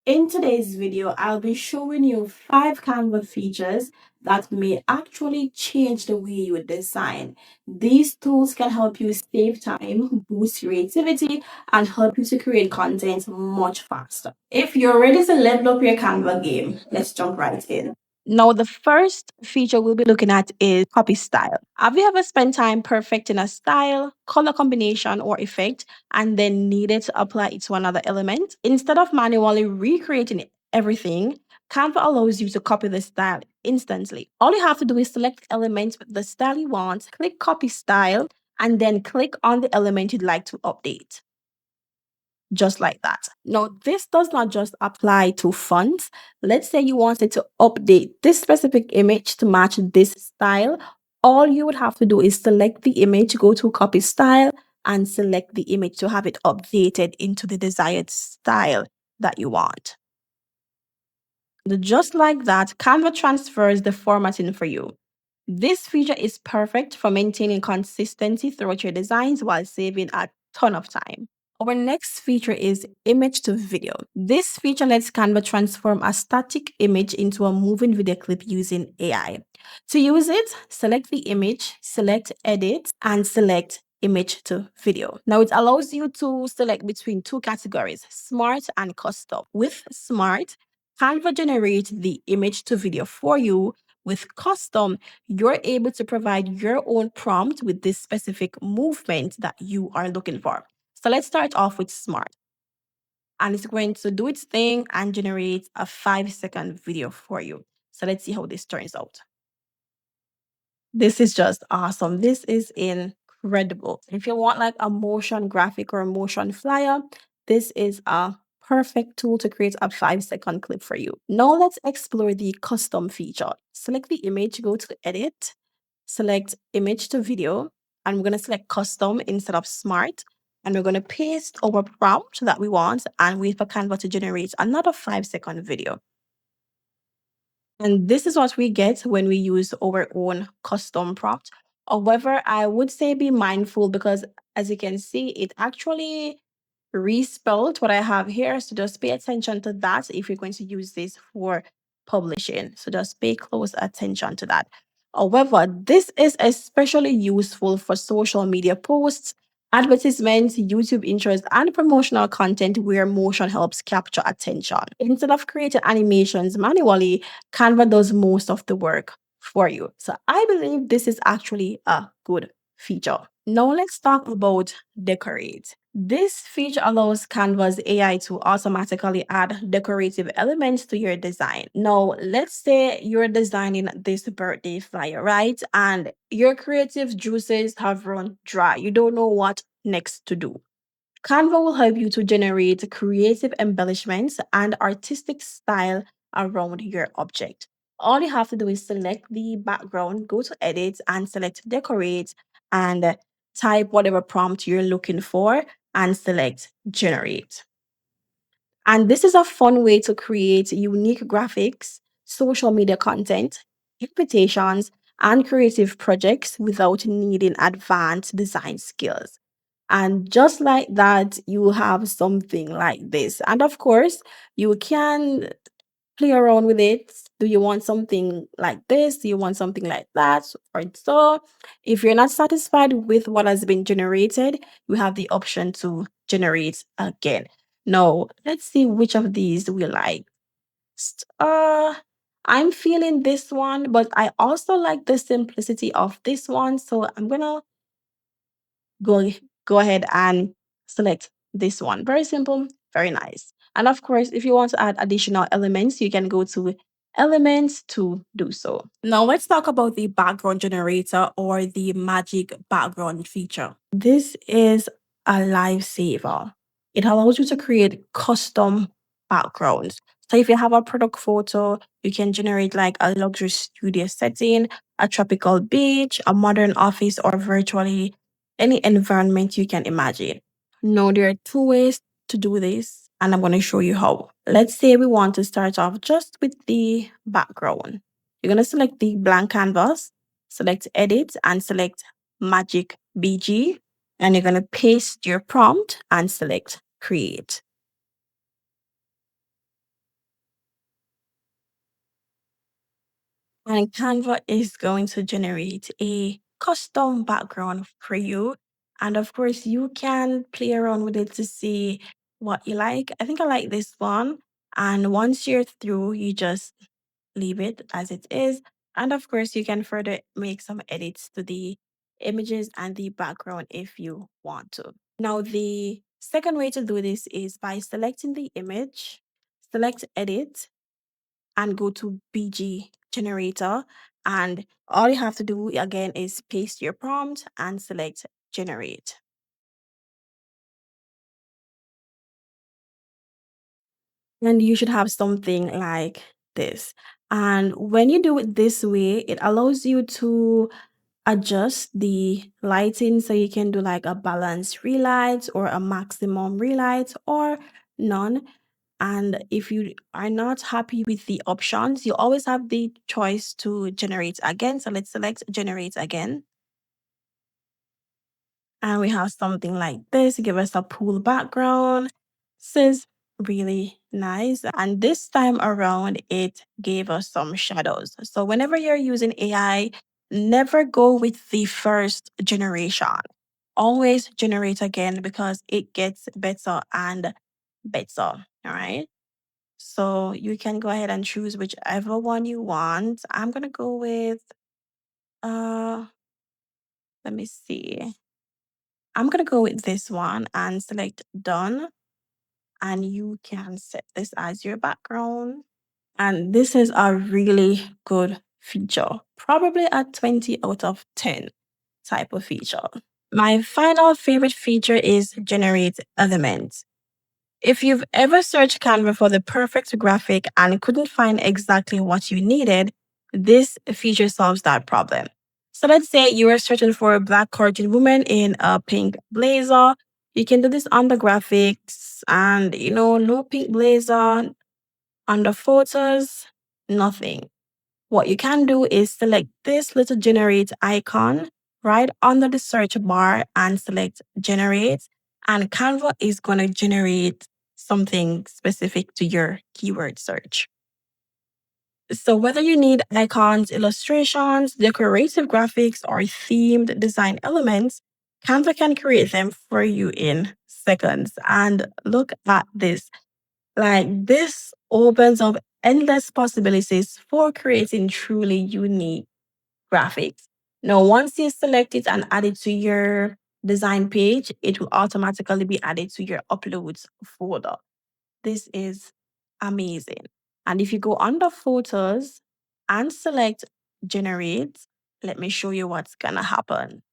In today's video, I'll be showing you 5 Canva features that may actually change the way you design. These tools can help you save time, boost creativity, and help you to create content much faster. If you're ready to level up your Canva game, let's jump right in. Now, the first feature we'll be looking at is copy style. Have you ever spent time perfecting a style, color combination, or effect and then needed to apply it to another element? Instead of manually recreating everything, Canva allows you to copy the style instantly. All you have to do is select elements with the style you want, click copy style, and then click on the element you'd like to update just like that. Now, this does not just apply to fonts. Let's say you wanted to update this specific image to match this style. All you would have to do is select the image, go to copy style, and select the image to have it updated into the desired style that you want. Just like that, Canva transfers the formatting for you. This feature is perfect for maintaining consistency throughout your designs while saving a ton of time. Our next feature is image to video. This feature lets Canva transform a static image into a moving video clip using AI. To use it, select the image, select edit, and select image to video. Now it allows you to select between two categories, smart and custom. With smart, Canva generates the image to video for you. With custom, you're able to provide your own prompt with this specific movement that you are looking for. So let's start off with smart. And it's going to do its thing and generate a 5-second video for you. So let's see how this turns out. This is just awesome. This is incredible. If you want like a motion graphic or a motion flyer, this is a perfect tool to create a 5-second clip for you. Now let's explore the custom feature. Select the image, go to edit, select image to video, and we're going to select custom instead of smart. And we're going to paste our prompt that we want and wait for Canva to generate another 5-second video. And this is what we get when we use our own custom prompt. However, I would say be mindful because as you can see, it actually respelled what I have here. So just pay attention to that if you're going to use this for publishing. So just pay close attention to that. However, this is especially useful for social media posts, advertisements, YouTube intros, and promotional content where motion helps capture attention. Instead of creating animations manually, Canva does most of the work for you. So I believe this is actually a good feature. Now let's talk about decorate. This feature allows Canva's AI to automatically add decorative elements to your design. Now, let's say you're designing this birthday flyer, right? And your creative juices have run dry. You don't know what next to do. Canva will help you to generate creative embellishments and artistic style around your object. All you have to do is select the background, go to edit and select decorate and type whatever prompt you're looking for and select generate. And this is a fun way to create unique graphics, social media content, invitations, and creative projects without needing advanced design skills. And just like that, you have something like this. And of course, you can play around with it. Do you want something like this? Do you want something like that? Or so? If you're not satisfied with what has been generated, you have the option to generate again. Now, let's see which of these we like. Uh, I'm feeling this one, but I also like the simplicity of this one. So I'm gonna go go ahead and select this one. Very simple, very nice. And of course, if you want to add additional elements, you can go to elements to do so. Now let's talk about the background generator or the magic background feature. This is a lifesaver. It allows you to create custom backgrounds. So if you have a product photo, you can generate like a luxury studio setting, a tropical beach, a modern office, or virtually any environment you can imagine. Now, there are two ways to do this, and I'm going to show you how. Let's say we want to start off just with the background. You're going to select the blank canvas, select edit, and select Magic BG, and you're going to paste your prompt and select create. And Canva is going to generate a custom background for you. And of course, you can play around with it to see what you like. I think I like this one. And once you're through, you just leave it as it is. And of course, you can further make some edits to the images and the background if you want to. Now, the second way to do this is by selecting the image, select edit, and go to BG generator. And all you have to do again is paste your prompt and select generate. And you should have something like this. And when you do it this way, it allows you to adjust the lighting so you can do like a balanced relight or a maximum relight or none. And if you are not happy with the options, you always have the choice to generate again. So let's select generate again. And we have something like this, give us a pool background. This is really nice. And this time around, it gave us some shadows. So whenever you're using AI, never go with the first generation. Always generate again because it gets better and better. All right. So you can go ahead and choose whichever one you want. I'm gonna go with uh let me see. I'm gonna go with this one and select done. And you can set this as your background. And this is a really good feature. Probably a 20 out of 10 type of feature. My final favorite feature is generate elements. If you've ever searched Canva for the perfect graphic and couldn't find exactly what you needed, this feature solves that problem. So let's say you are searching for a black cartoon woman in a pink blazer. You can do this on the graphics and, no pink blazer, on the photos, nothing. What you can do is select this little generate icon right under the search bar and select generate. And Canva is going to generate something specific to your keyword search. So, whether you need icons, illustrations, decorative graphics, or themed design elements, Canva can create them for you in seconds. And look at this. Like, this opens up endless possibilities for creating truly unique graphics. Now, once you select it and add it to your design page, it will automatically be added to your uploads folder. This is amazing. And if you go under photos and select generate, let me show you what's gonna happen.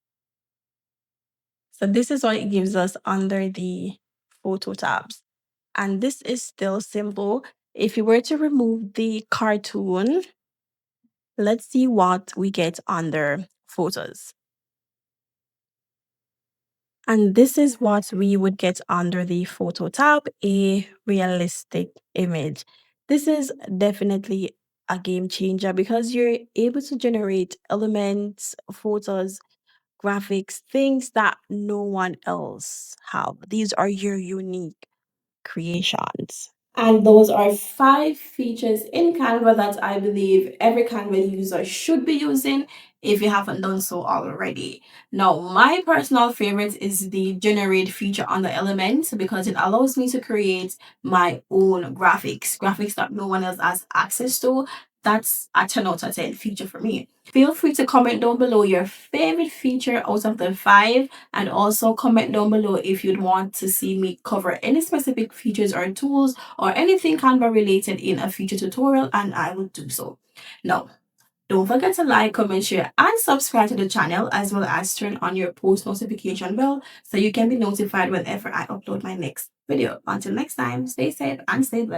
So this is what it gives us under the photo tabs. And this is still simple. If you were to remove the cartoon, let's see what we get under photos. And this is what we would get under the photo tab, a realistic image. This is definitely a game changer because you're able to generate elements, photos, graphics, things that no one else have. These are your unique creations. And those are 5 features in Canva that I believe every Canva user should be using if you haven't done so already. Now, my personal favorite is the generate feature on the elements because it allows me to create my own graphics that no one else has access to. That's a 10 out of 10 feature for me. Feel free to comment down below your favorite feature out of the 5, and also comment down below if you'd want to see me cover any specific features or tools or anything Canva related in a future tutorial, and I will do so. Now, don't forget to like, comment, share, and subscribe to the channel, as well as turn on your post notification bell so you can be notified whenever I upload my next video. Until next time, stay safe and stay blessed.